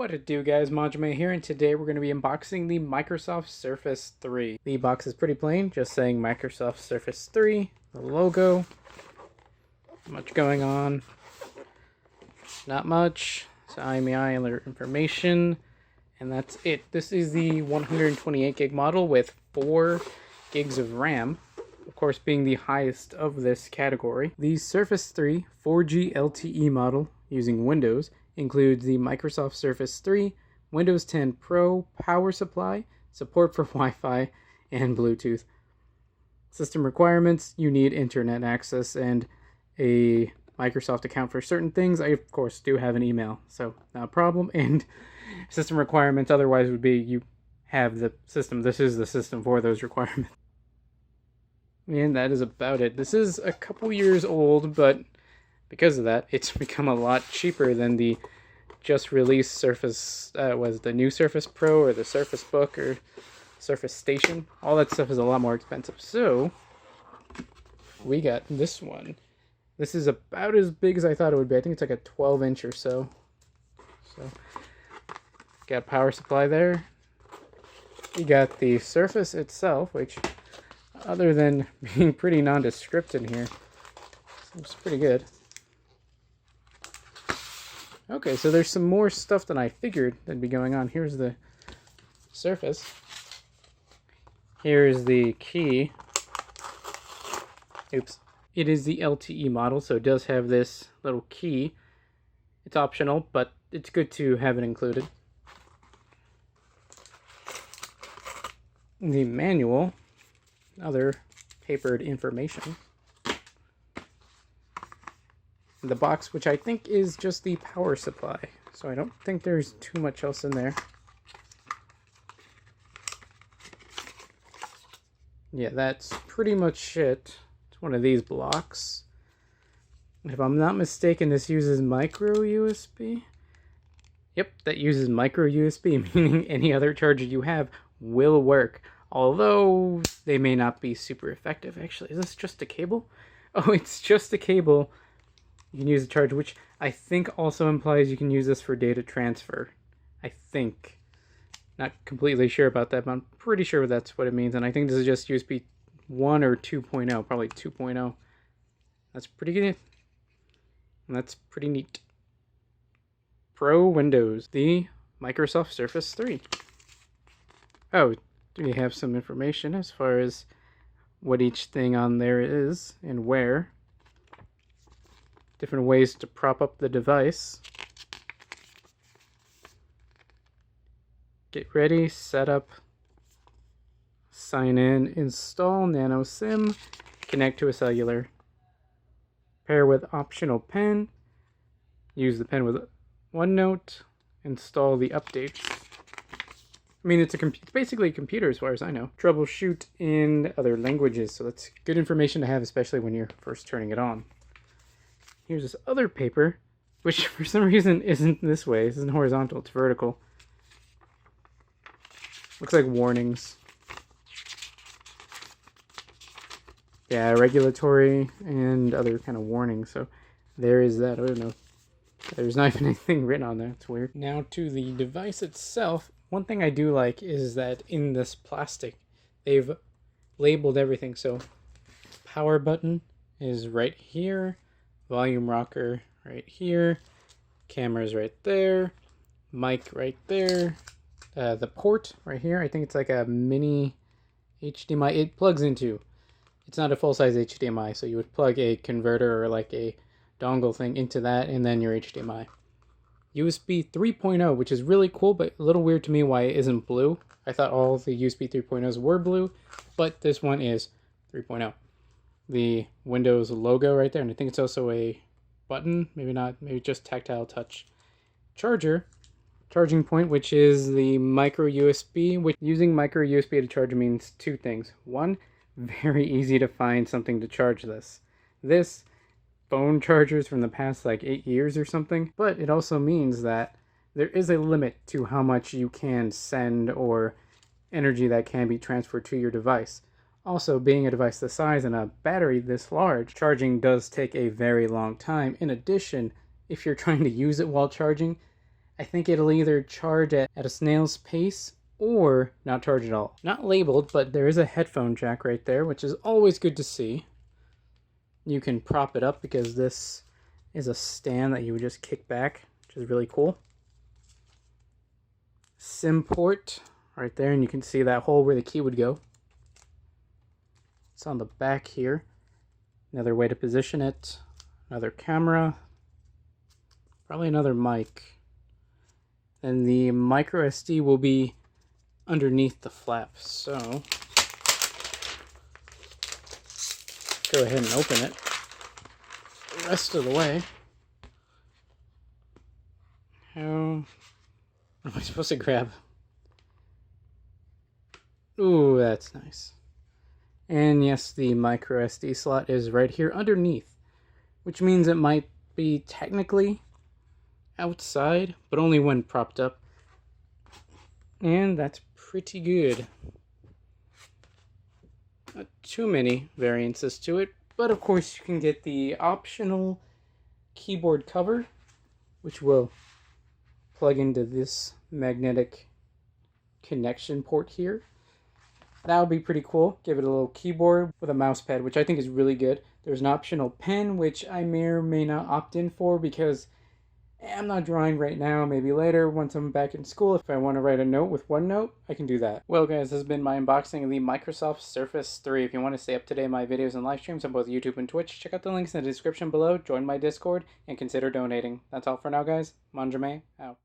What it do, guys? Manjoume here, and today we're going to be unboxing the Microsoft Surface 3. The box is pretty plain, just saying Microsoft Surface 3, the logo, not much going on, not much, so IMEI alert information, and that's it. This is the 128 gig model with 4 gigs of RAM, of course being the highest of this category. The Surface 3 4G LTE model using Windows includes the Microsoft Surface 3, Windows 10 Pro, power supply, support for Wi-Fi, and Bluetooth. System requirements: you need internet access and a Microsoft account for certain things. I, of course, do have an email, so not a problem. And system requirements otherwise would be you have the system. This is the system for those requirements. And that is about it. This is a couple years old, but because of that, it's become a lot cheaper than the just released Surface, was the new Surface Pro or the Surface Book or Surface Station. All that stuff is a lot more expensive. So we got this one. This is about as big as I thought it would be. I think it's like a 12-inch or so. So got power supply there. You got the Surface itself, which, other than being pretty nondescript in here, seems pretty good. Okay, so there's some more stuff than I figured that'd be going on. Here's the Surface. Here's the key. Oops. It is the LTE model, so it does have this little key. It's optional, but it's good to have it included. The manual, other papered information. The box, which I think is just the power supply, so I don't think there's too much else in there. Yeah, that's pretty much it. It's one of these blocks. If I'm not mistaken, this uses micro USB. Yep, that uses micro USB, meaning any other charger you have will work, although they may not be super effective. Actually, is this just a cable? Oh, it's just a cable. You can use the charger, which I think also implies you can use this for data transfer. I think. Not completely sure about that, but I'm pretty sure that's what it means. And I think this is just USB 1 or 2.0, probably 2.0. That's pretty good. And that's pretty neat. Pro Windows, the Microsoft Surface 3. Oh, do we have some information as far as what each thing on there is and where? Different ways to prop up the device. Get ready, set up, sign in, install Nano SIM, connect to a cellular, pair with optional pen, use the pen with OneNote, install the updates. I mean, it's basically a computer as far as I know. Troubleshoot in other languages, so that's good information to have, especially when you're first turning it on. Here's this other paper, which for some reason isn't this way. This isn't horizontal, it's vertical. Looks like warnings. Yeah, regulatory and other kind of warnings. So there is that. I don't know. There's not even anything written on there. It's weird. Now to the device itself. One thing I do like is that in this plastic, they've labeled everything. So power button is right here. Volume rocker right here, camera's right there, mic right there, the port right here. I think it's like a mini HDMI. It plugs into, it's not a full-size HDMI, so you would plug a converter or like a dongle thing into that and then your HDMI. USB 3.0, which is really cool, but a little weird to me why it isn't blue. I thought all the USB 3.0s were blue, but this one is 3.0. The Windows logo right there, and I think it's also a button, maybe not, maybe just tactile touch. Charging point, which is the micro USB, which using micro USB to charge means two things. One, very easy to find something to charge this. This, phone chargers from the past like 8 years or something, but it also means that there is a limit to how much you can send or energy that can be transferred to your device. Also, being a device this size and a battery this large, charging does take a very long time. In addition, if you're trying to use it while charging, I think it'll either charge at a snail's pace or not charge at all. Not labeled, but there is a headphone jack right there, which is always good to see. You can prop it up because this is a stand that you would just kick back, which is really cool. SIM port right there, and you can see that hole where the key would go. It's on the back here. Another way to position it. Another camera. Probably another mic. And the micro SD will be underneath the flap. So go ahead and open it the rest of the way. How am I supposed to grab? Ooh, that's nice. And yes, the micro SD slot is right here underneath, which means it might be technically outside, but only when propped up. And that's pretty good. Not too many variances to it, but of course you can get the optional keyboard cover, which will plug into this magnetic connection port here. That would be pretty cool. Give it a little keyboard with a mouse pad, which I think is really good. There's an optional pen, which I may or may not opt in for because I'm not drawing right now. Maybe later, once I'm back in school, if I want to write a note with OneNote, I can do that. Well guys, this has been my unboxing of the Microsoft Surface 3. If you want to stay up to date on my videos and live streams on both YouTube and Twitch, check out the links in the description below, join my Discord, and consider donating. That's all for now guys. Manjoume out.